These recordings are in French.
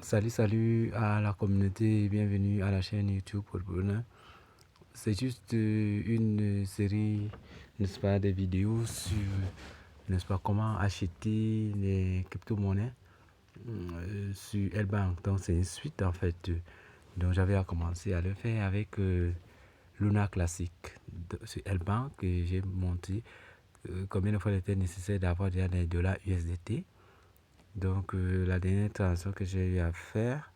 Salut à la communauté, bienvenue à la chaîne YouTube Podpreneur. C'est juste une série, n'est-ce pas, des vidéos sur, n'est-ce pas, comment acheter les crypto-monnaies sur L-Bank. Donc c'est une suite en fait. Donc j'avais commencé à le faire avec Luna Classic sur L-Bank et j'ai montré combien de fois il était nécessaire d'avoir déjà des dollars USDT. Donc la dernière transaction que j'ai eu à faire,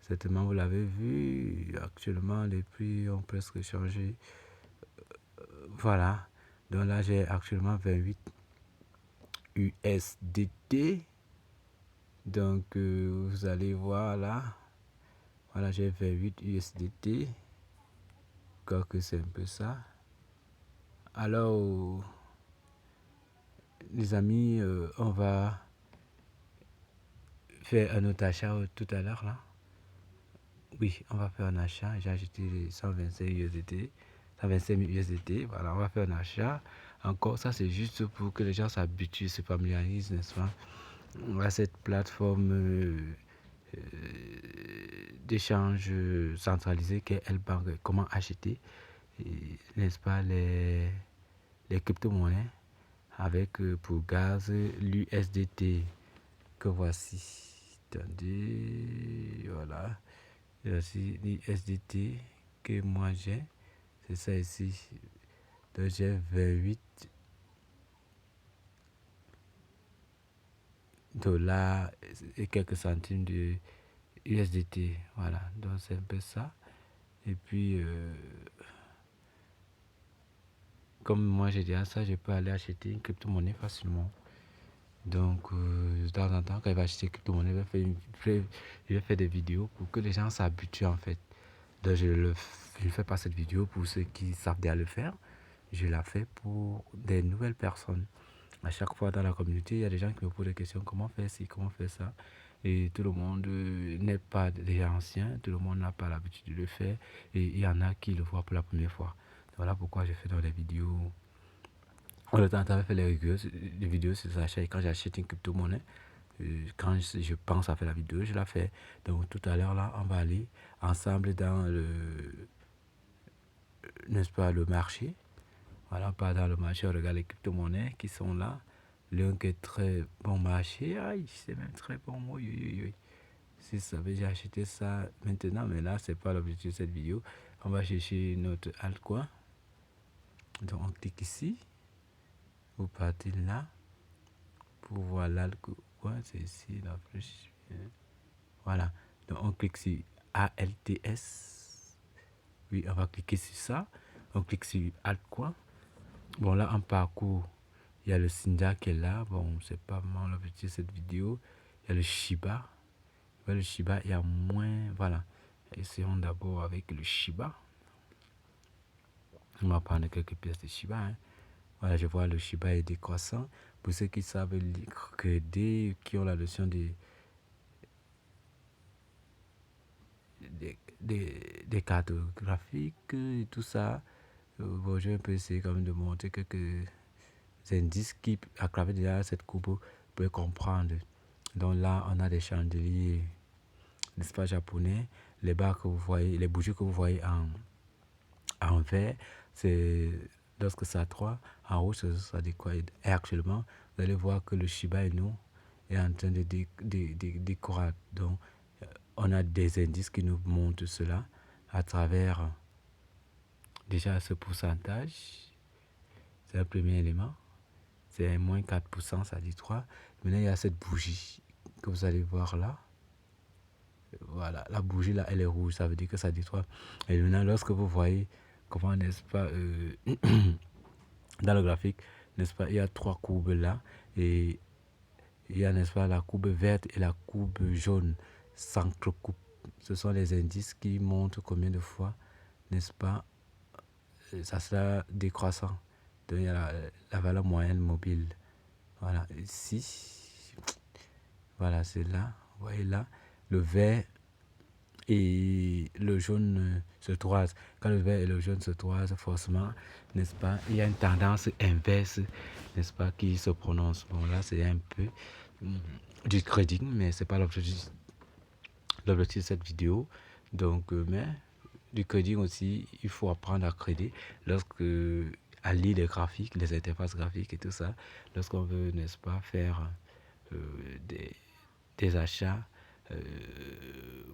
certainement vous l'avez vu, actuellement les prix ont presque changé. Voilà, donc là j'ai actuellement 28 USDT. Donc vous allez voir là, voilà j'ai 28 USDT. Que c'est un peu ça. Alors les amis, on va faire un autre achat tout à l'heure là. Oui, on va faire un achat. J'ai acheté les 125 USDT, 125 000 USDT. Voilà, on va faire un achat. Encore, ça c'est juste pour que les gens s'habituent, se familiarisent, n'est-ce pas, à cette plateforme d'échange centralisé qu'est L-Bank. Comment acheter, n'est-ce pas, les crypto-monnaies avec pour gaz l'USDT que voici. Attendez, voilà. Voici l'USDT que moi j'ai. C'est ça ici. Donc j'ai 28 dollars et quelques centimes de USDT. Voilà. Donc c'est un peu ça. Et puis, comme moi j'ai déjà ça, je peux aller acheter une crypto-monnaie facilement. Donc, de temps en temps, quand il va acheter une crypto-monnaie, je vais faire des vidéos pour que les gens s'habituent en fait. Donc, je ne fais pas cette vidéo pour ceux qui savent déjà le faire. Je la fais pour des nouvelles personnes. À chaque fois dans la communauté, il y a des gens qui me posent des questions, comment faire ci, comment faire ça. Et tout le monde n'est pas déjà ancien, tout le monde n'a pas l'habitude de le faire. Et il y en a qui le voient pour la première fois. Voilà pourquoi je fais dans les vidéos. On le temps de faire les vidéos sur les achats. Et quand j'achète une crypto-monnaie, quand je pense à faire la vidéo, je la fais. Donc tout à l'heure, là, on va aller ensemble dans le, n'est-ce pas, le marché. Voilà, pas dans le marché, on regarde les crypto-monnaies qui sont là. L'un qui est très bon marché, aïe, c'est même très bon. Oui, oui, oui. Si ça veut, j'ai acheté ça maintenant, mais là, c'est pas l'objectif de cette vidéo. On va chercher notre altcoin. Donc, on clique ici. Vous partez là pour voir l'altcoin. C'est ici, la flèche. Voilà. Donc, on clique sur ALTS. Oui, on va cliquer sur ça. On clique sur altcoin. Bon, là, en parcours, il y a le Sinja qui est là. Bon, c'est pas vraiment l'objectif de cette vidéo. Il y a le Shiba. Le Shiba, il y a moins. Voilà. Essayons d'abord avec le Shiba. On va prendre quelques pièces de Shiba. Hein. Voilà, je vois le Shiba est décroissant. Pour ceux qui savent lire, qui ont la notion des cartes graphiques et tout ça, bon, je vais un peu essayer quand même de montrer quelques indices qui, à travers déjà cette courbe, peuvent comprendre. Donc là, on a des chandeliers, n'est-ce pas, japonais. Les barres que vous voyez, les bougies que vous voyez en vert, c'est lorsque ça a 3, en rouge, ça dit quoi. Et actuellement, vous allez voir que le Shiba Inu est en train de décorer. Donc, on a des indices qui nous montrent cela à travers déjà ce pourcentage. C'est le premier élément. C'est moins 4%, ça dit 3. Maintenant, il y a cette bougie que vous allez voir là. Voilà, la bougie là, elle est rouge, ça veut dire que ça dit 3. Et maintenant, lorsque vous voyez comment, n'est-ce pas, dans le graphique, n'est-ce pas, il y a 3 courbes là. Et il y a, n'est-ce pas, la courbe verte et la courbe jaune s'entrecoupe. Ce sont les indices qui montrent combien de fois, n'est-ce pas, ça sera décroissant. Donc il y a la valeur moyenne mobile. Voilà, ici, voilà, c'est là, vous voyez là, le vert et le jaune se croisent. Quand le vert et le jaune se croisent, forcément, n'est-ce pas, il y a une tendance inverse, n'est-ce pas, qui se prononce. Bon, là, c'est un peu du trading, mais c'est pas l'objectif l'objectif de cette vidéo. Donc, mais du coding aussi, il faut apprendre à coder lorsque à lire les graphiques, les interfaces graphiques et tout ça, lorsqu'on veut, n'est-ce pas, faire des achats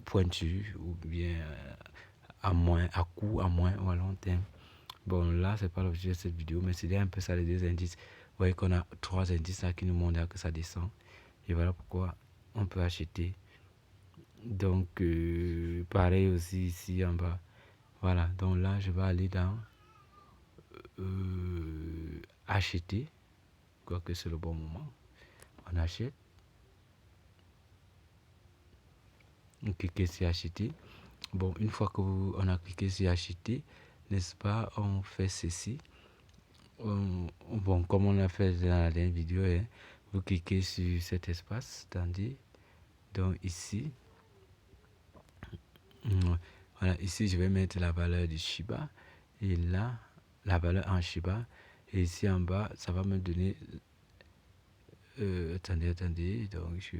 pointus ou bien à court, à moins ou à long terme. Bon, là, c'est pas l'objet de cette vidéo, mais c'est un peu ça les deux indices. Vous voyez qu'on a 3 indices là qui nous montrent que ça descend. Et voilà pourquoi on peut acheter. Donc, pareil aussi ici en bas. Voilà, donc là, je vais aller dans acheter. Quoique c'est le bon moment. On achète. On clique sur acheter. Bon, une fois qu'on a cliqué sur acheter, n'est-ce pas, on fait ceci. Bon, comme on a fait dans la dernière vidéo, hein, vous cliquez sur cet espace, tandis, donc ici, voilà, ici je vais mettre la valeur du Shiba, et là, la valeur en Shiba, et ici en bas, ça va me donner, attendez, donc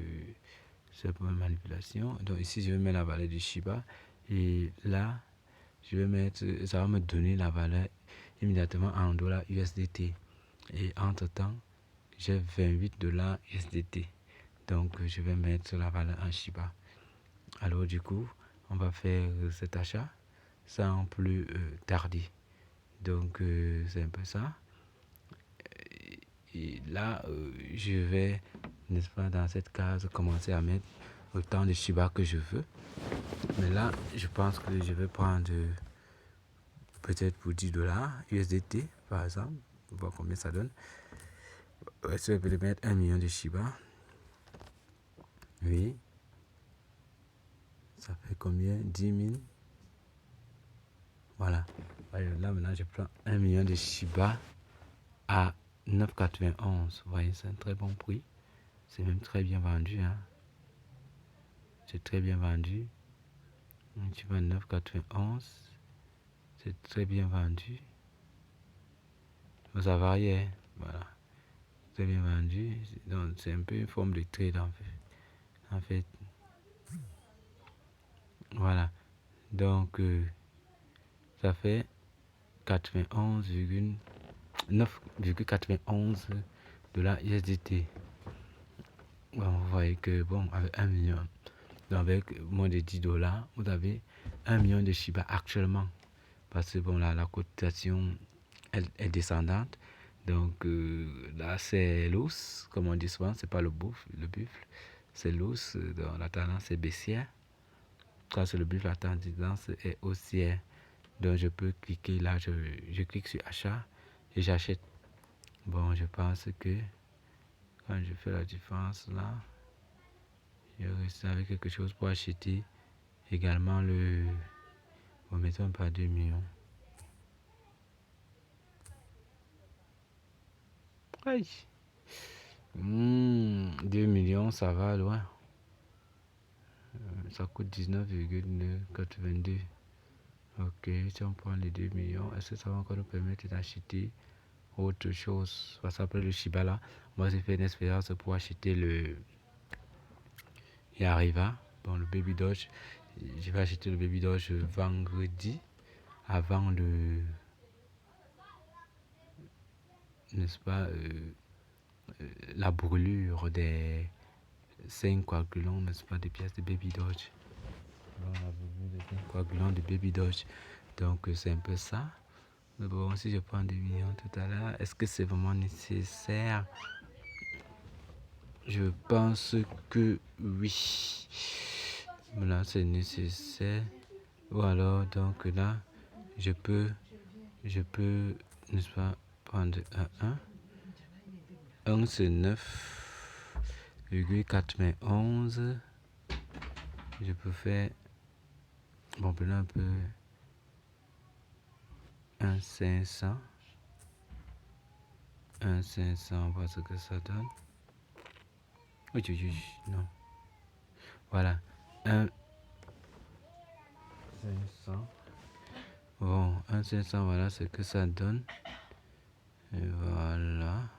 c'est pour une manipulation, donc ici je vais mettre la valeur du Shiba, et là, je vais mettre, ça va me donner la valeur immédiatement en dollars USDT, et entre temps, j'ai 28 dollars USDT. Donc, je vais mettre la valeur en Shiba. Alors, du coup, on va faire cet achat sans plus tarder. Donc, c'est un peu ça. Et là, je vais, n'est-ce pas, dans cette case, commencer à mettre autant de Shiba que je veux. Mais là, je pense que je vais prendre peut-être pour 10 dollars USDT, par exemple. Voir combien ça donne. Je vais mettre 1 million de Shiba. Oui. Ça fait combien? 10 000. Voilà. Là, maintenant, je prends 1 million de Shiba à 9,91. Vous voyez, c'est un très bon prix. C'est même très bien vendu. Hein. C'est très bien vendu. Tu vas 9,91. C'est très bien vendu. Ça varie. Hein. Voilà. Très bien vendu. Donc, c'est un peu une forme de trade en fait. Voilà. Donc, ça fait 9,91 dollars USDT. Bon, vous voyez que, bon, avec 1 million, donc avec moins de 10 dollars, vous avez 1 million de Shiba actuellement. Parce que, bon, là, la cotation est descendante. Donc, là, c'est l'os, comme on dit souvent, c'est pas le buffle, c'est l'os. Donc, la tendance est baissière. Quand c'est le buffle, la tendance est haussière. Donc, je peux cliquer là, je clique sur achat et j'achète. Bon, je pense que quand je fais la différence là, je reste avec quelque chose pour acheter également le. Bon, mettons pas 2 millions. Aïe. 2 millions, ça va loin. Ça coûte 19,82. Ok, si on prend les 2 millions, est-ce que ça va encore nous permettre d'acheter autre chose? Parce qu'après le Shiba là, moi j'ai fait une expérience pour acheter le Yariva, bon le Baby Doge. Je vais acheter le Baby Doge vendredi avant le, n'est-ce pas, la brûlure des 5 coagulants, n'est-ce pas, des pièces de Baby Doge. Bon, la brûlure des 5 coagulants de Baby Doge. Donc c'est un peu ça. Mais bon, si je prends 2 millions tout à l'heure, est-ce que c'est vraiment nécessaire? Je pense que oui. Là, c'est nécessaire. Ou alors, donc là, je peux, n'est-ce pas, prendre un 1. 1, c'est 9,91. Je peux faire, bon, prenons un peu, 1,500. 1,500, on voit ce que ça donne. Oui, non. Voilà. 1,500. Bon, 1,500, voilà ce que ça donne. Et voilà.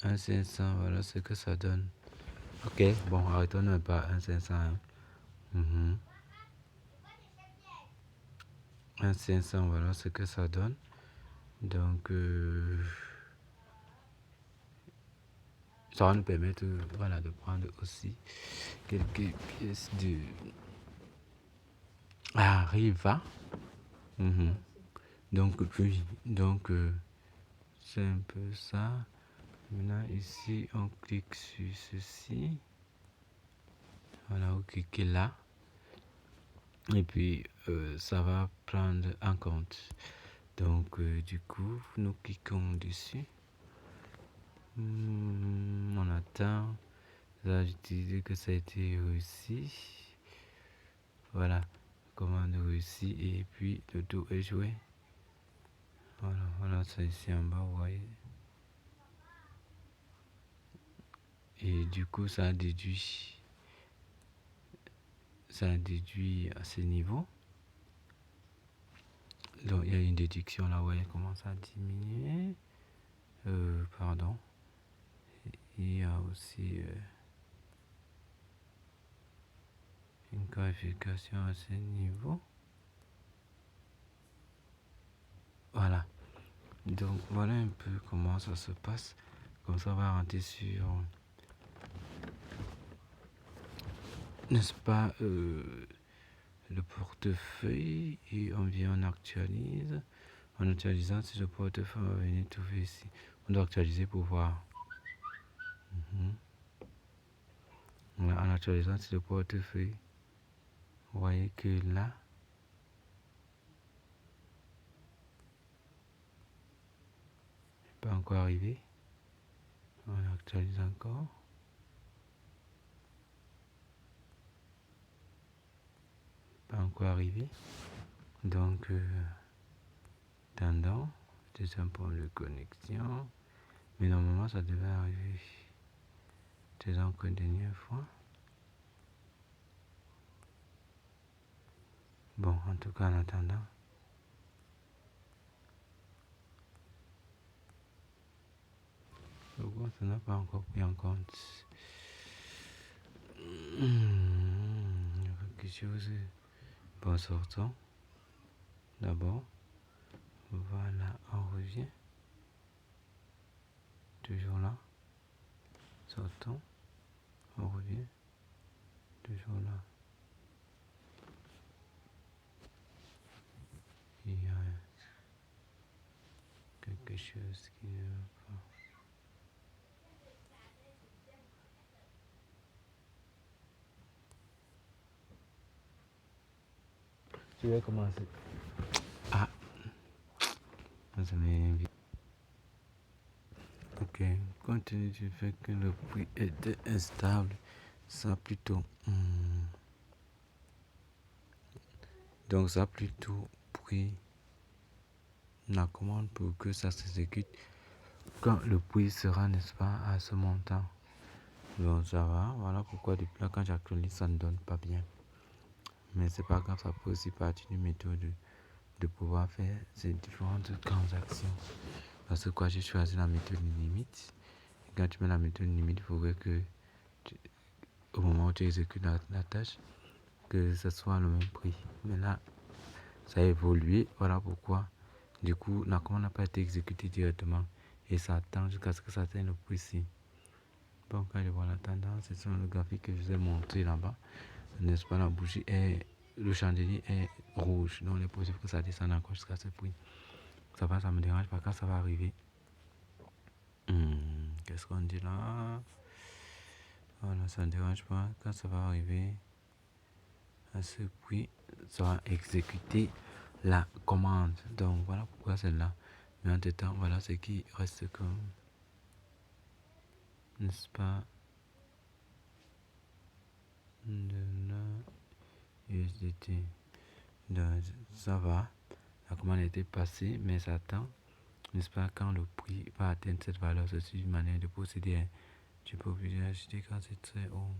1,500, voilà ce que ça donne. Ok, bon, arrêtons pas 1,500. Hein. Un 500, voilà ce que ça donne. Donc, ça va nous permettre voilà, de prendre aussi quelques pièces de Riva. Donc, oui, donc c'est un peu ça. Maintenant, ici, on clique sur ceci. Voilà, vous cliquez là. Et puis, ça va prendre en compte. Donc, du coup, nous cliquons dessus. On attend. Là, j'utilise que ça a été réussi. Voilà, commande réussie. Et puis, le tour est joué. Voilà, ça ici en bas, vous voyez. Et du coup, ça a déduit à ce niveau. Donc, il y a une déduction là, vous voyez comment ça a diminué. Pardon. Il y a aussi une qualification à ce niveau. Voilà. Donc, voilà un peu comment ça se passe. Comme ça, on va rentrer sur, n'est-ce pas, le portefeuille et on vient, on actualise. En actualisant, si le portefeuille va venir trouver ici. On doit actualiser pour voir. Voilà, en actualisant sur le portefeuille, vous voyez que là, pas encore arrivé. On actualise encore. Pas encore arrivé. Donc, attendons. C'est un problème de connexion. Mais normalement, ça devait arriver. C'est donc une dernière fois. Bon, en tout cas, en attendant. Pourquoi ça n'a pas encore pris en compte? Quelque chose. Bon, sortons. D'abord. Voilà, on revient. Toujours là. Sortons. On revient. Toujours là. Il y a quelque chose qui ne va pas. Je vais commencer. Ah, ça m'est ok, compte tenu du fait que le prix était instable, ça a plutôt. Donc, ça a plutôt pris la commande pour que ça s'exécute quand le prix sera, n'est-ce pas, à ce montant. Donc, ça va. Voilà pourquoi depuis là, quand j'actualise, ça ne donne pas bien. Mais c'est pas grave, ça peut aussi partir d'une méthode de pouvoir faire ces différentes transactions. Parce que quoi, j'ai choisi la méthode limite. Et quand tu mets la méthode limite, il faudrait que au moment où tu exécutes la tâche, que ce soit le même prix. Mais là, ça a évolué. Voilà pourquoi. Du coup, la commande n'a pas été exécutée directement. Et ça attend jusqu'à ce que ça atteigne le prix ici. Bon, quand je vois la tendance, c'est sur le graphique que je vous ai montré là-bas. N'est-ce pas, la bougie est. Le chandelier est rouge. Donc, il est possible que ça descende encore jusqu'à ce prix. Ça va, ça me dérange pas quand ça va arriver. Qu'est-ce qu'on dit là? Voilà, ça ne dérange pas quand ça va arriver à ce prix, ça va exécuter la commande. Donc voilà pourquoi c'est là. Mais en temps, voilà ce qui reste comme, n'est-ce pas, de la USDT. Donc ça va. La commande a été passée, mais ça attend, n'est-ce pas, quand le prix va atteindre cette valeur. C'est une manière de procéder. Tu peux obliger à acheter quand c'est très haut.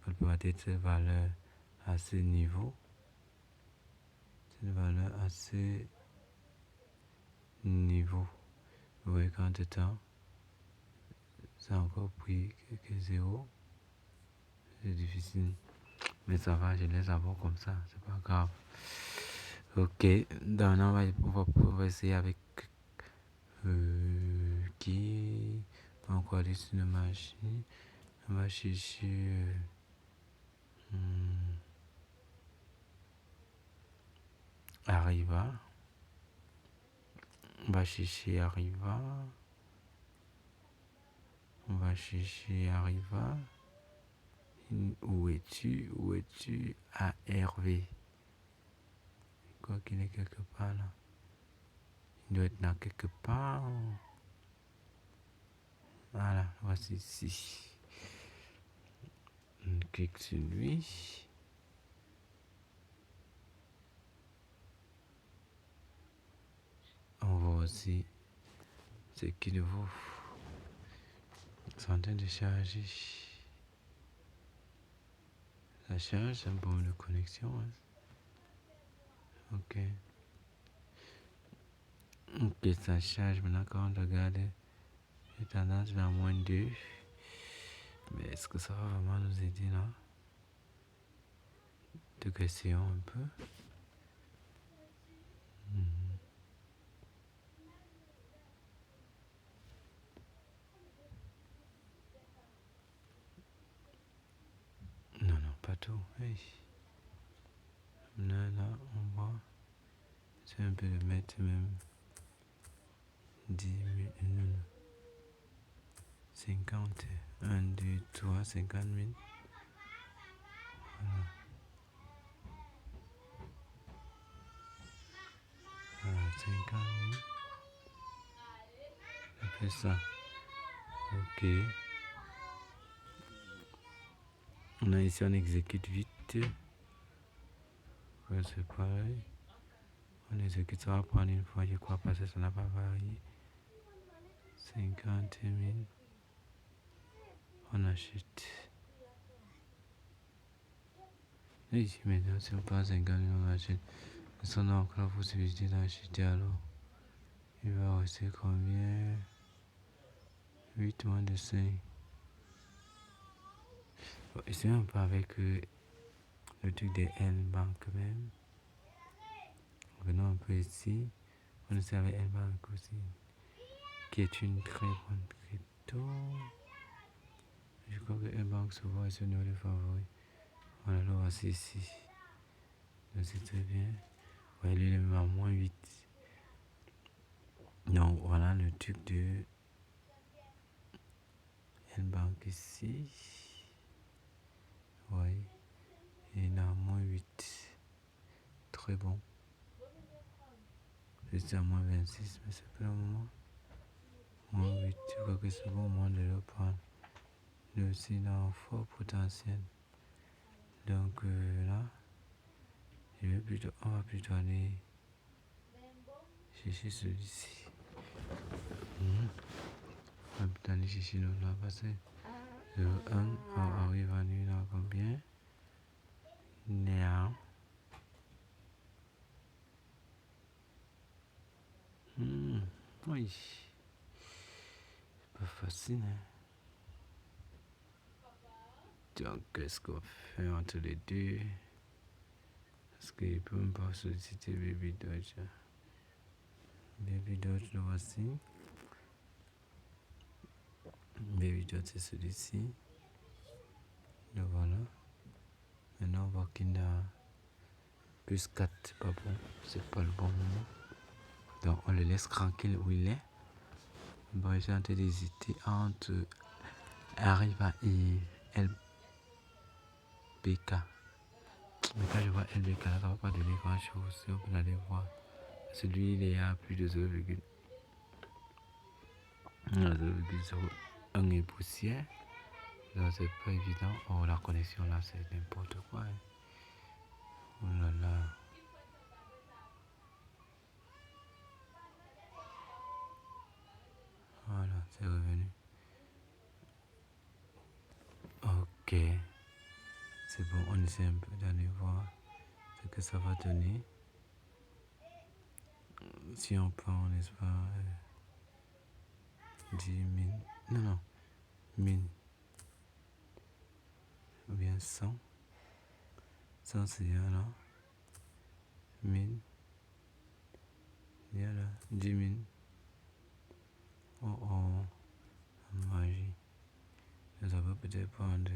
Elle peut atteindre cette valeur à ce niveau. Cette valeur à ce niveau. Vous voyez qu'en temps, ça a encore pris quelques zéros. C'est difficile. Mais ça va, je laisse avoir comme ça, c'est pas grave. Ok, maintenant on va essayer avec qui on va encore aller sur une machine. On va chercher Arriva. On va chercher Arriva. On va chercher Arriva. Où es-tu? Où es-tu? ARV. Quoi qu'il est quelque part là. Il doit être là quelque part. Voilà, voici ici. On clique sur lui. On voit aussi ce qu'il vaut. C'est en train de charger. Ça charge, c'est un bon de connexion. Hein. Ok. Ok, ça charge. Maintenant, quand on regarde, j'ai tendance vers -2. Mais est-ce que ça va vraiment nous aider là? De question un peu. Non, non, pas tout. Hey. Là, on voit. C'est un peu de mettre même 10 000, non, 50, 1, 2, 3, 50 000. Voilà. Voilà, 50 000. Ça fait ça. Ok. On a ici, on exécute vite. Ouais, c'est pareil. On exécute, ça va prendre une fois, je crois, parce que ça n'a pas varié. 50 000. On achète. Oui, maintenant, si on prend 50 000, on achète. Si on a encore la possibilité d'acheter, alors il va rester combien? 8 moins de 5. Bon, essayons un peu avec le truc des N-Bank même. Venons un peu ici. On essaie avec N-Bank aussi, qui est une très bonne crypto. Je crois que N-Bank souvent est sur nos favoris. Voilà, le voici ici. Donc c'est très bien. Ouais, lui, il est même à -8. Donc voilà le truc de N-Bank ici. Oui, il est à -8. Très bon. J'étais à -26, mais c'est pas le moment. -8, je crois que c'est bon au moment de le prendre. Lui aussi, il a un fort potentiel. Donc là, on va plutôt aller chercher celui-ci. On va plutôt aller chercher l'autre là, parce que le 1, on arrive à lui là combien? Néa. Oui. C'est pas facile, hein. Donc, qu'est-ce qu'on fait entre les deux? Parce qu'il ne peut même pas solliciter Baby Dodge. Baby Dodge, le voici. Baby Dodge, c'est celui-ci. Le voilà. Maintenant, on voit qu'il a plus 4, c'est pas bon. C'est pas le bon moment. Donc, on le laisse tranquille où il est. Bon, j'ai en train d'hésiter entre Arriva et LBK. Mais quand je vois LBK, ça ne va pas donner grand chose. Si on peut aller voir. Celui, il est à plus de 0,01 et poussière. Donc, c'est pas évident. Oh, la connexion là, c'est n'importe quoi. Hein. Oh là là. Voilà, c'est revenu. Ok. C'est bon, on essaie un peu d'aller voir ce que ça va donner. Si on prend, n'est-ce pas, 10 000. Non, non. 1000. Ou bien 100. Ça, c'est là. 1000. Il y a là. 10 000. Oh oh. Magie. Ça va peut-être prendre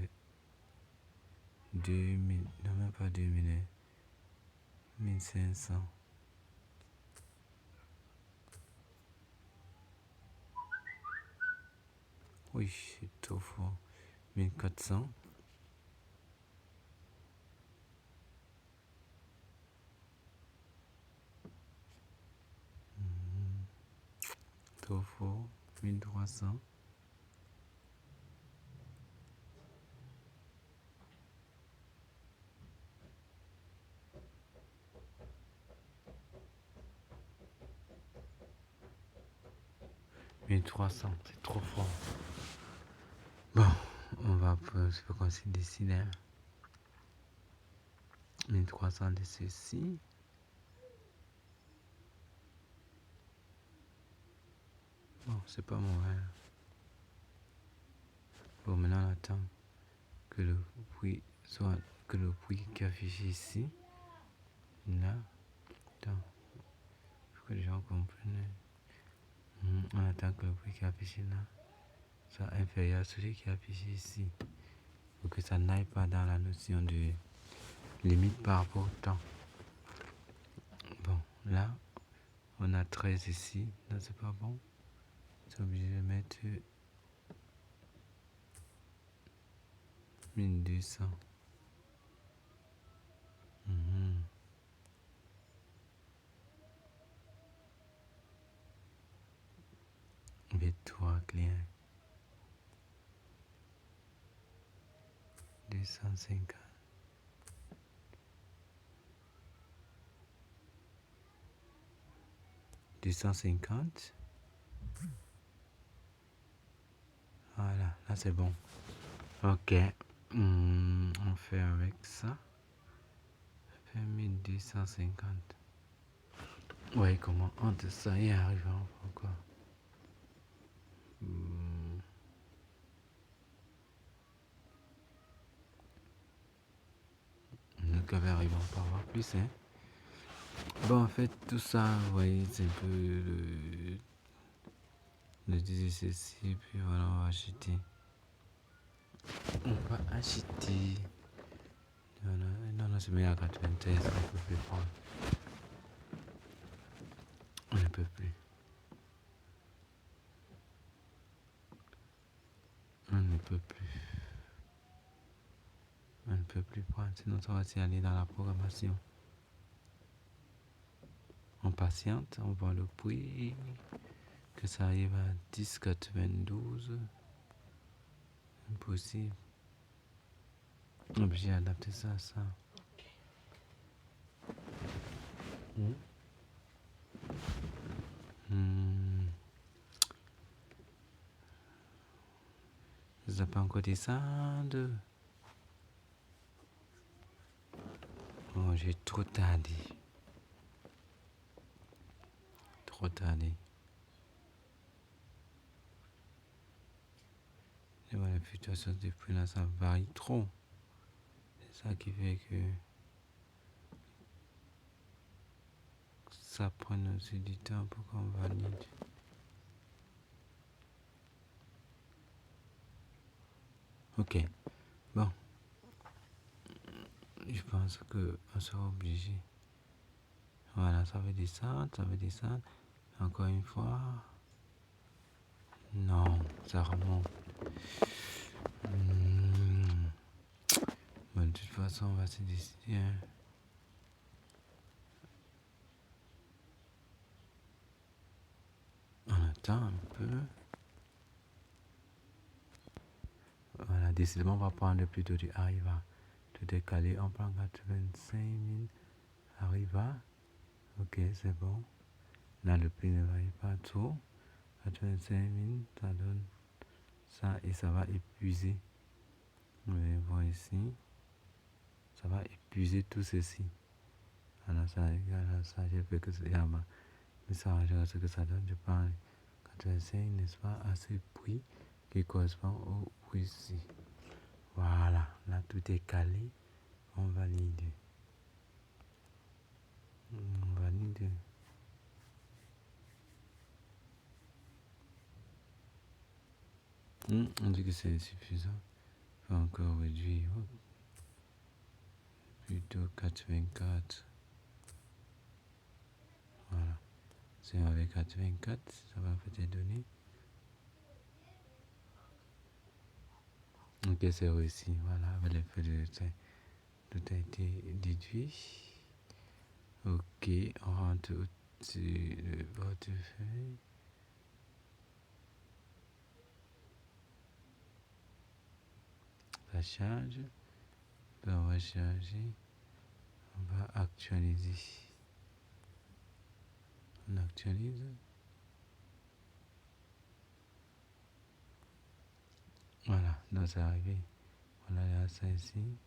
2000. Non, même pas 2000. 1500. Oui, c'est trop fort. 1400. Trop fort. 1300. C'est trop fort. Bon, on va c'est pas qu'on s'y décide. 1300 de ceci. Bon, c'est pas mauvais. Bon, maintenant on attend que le prix soit que le prix qui affiche ici. Là. Attends. Faut que les gens comprennent. On attend que le prix qui affiche là soit inférieur à celui qui affiche ici. Pour que ça n'aille pas dans la notion de limite par rapport au temps. Bon, là, on a 13 ici. Là, c'est pas bon. C'est obligé de mettre 1200. V3 client. 250. 250. Voilà, là c'est bon. Ok. On fait avec ça. Ça fait 1250. Ouais, comment entre ça y arrive encore. Nous qui arrivons pas à voir plus, hein. Bon, en fait, tout ça, vous voyez, c'est un peu le ceci, puis voilà, on va acheter. On va acheter. Non, c'est meilleur à 93, on ne peut plus prendre. On ne peut plus. On ne peut plus. On ne peut plus prendre, sinon ça va s'y aller dans la programmation. On patiente, on voit le prix, que ça arrive à 10,92. Impossible. Obligé d'adapter ça à ça. Ça n'a pas encore descendu. Oh, j'ai trop tardé. Trop tardé. Et voilà, la fluctuation des prix là, ça varie trop. C'est ça qui fait que ça prend aussi du temps pour qu'on valide. Ok. Bon. Je pense qu'on sera obligé. Voilà, ça veut descendre, ça veut descendre. Encore une fois. Non, ça remonte. Bon, de toute façon, on va se décider. Hein. On attend un peu. Voilà, décidément, on va prendre plutôt du Arriva. Tout décalé, on prend 85 000 Arriva. Ok, c'est bon. Là, le prix ne varie pas trop. 85 000, ça donne ça et ça va épuiser. Vous allez voir ici. Ça va épuiser tout ceci. Alors, ça égale à ça. J'ai fait que c'est mais ça regarde ce que ça donne. Je parle 85, n'est-ce pas, à ce prix qui correspond au prix ici. Voilà, là tout est calé. On valide. Valide. On dit que c'est suffisant. Pas encore réduit. Plutôt 4,24. Voilà. C'est avec 4,24, ça va peut-être donner. Ok, c'est réussi. Voilà, avec les feux de tout a été déduit. Ok, on rentre au-dessus de portefeuille. Ça charge. Puis on va charger. On va actualiser. On actualise. Voilà, donc c'est arrivé. Voilà, il y a ça ici.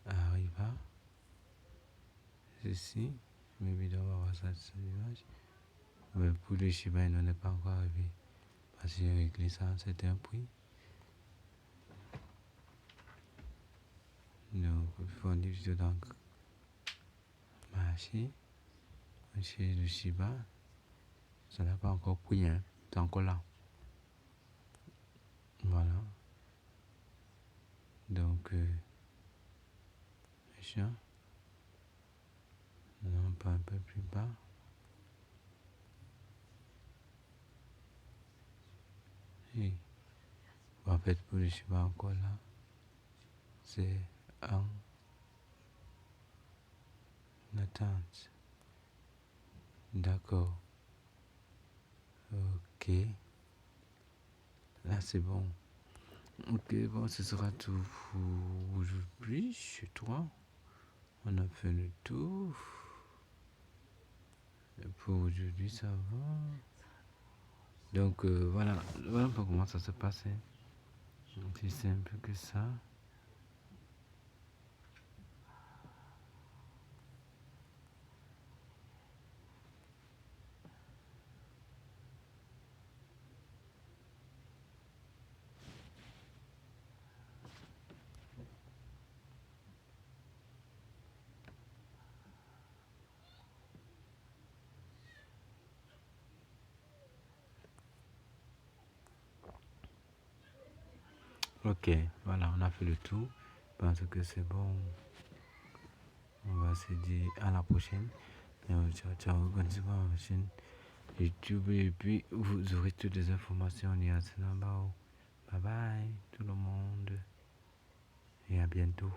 Arriva. Ceci. Mais évidemment, on va voir ça sur l'image. Mais pour le Shiba, il n'en est pas encore arrivé. Parce que j'ai réglé ça à un certain prix. Donc, il faut un livre dans marché. Chez le Shiba, ça n'a pas encore pris, hein. C'est encore là. Voilà. Donc, machin. Non, pas un peu plus bas. Et, en fait, pour le Shiba encore là, c'est en attente. D'accord. Ok. Là, c'est bon. Ok, bon, ce sera tout pour aujourd'hui chez toi. On a fait le tour. Et pour aujourd'hui, ça va. Donc, voilà un peu comment ça se passait. C'est simple que ça. Ok, voilà, on a fait le tour. Je pense que c'est bon. On va se dire à la prochaine. Ciao, ciao. Continuez à ma chaîne YouTube et puis vous aurez toutes les informations. On y a en bas. Bye bye tout le monde et à bientôt.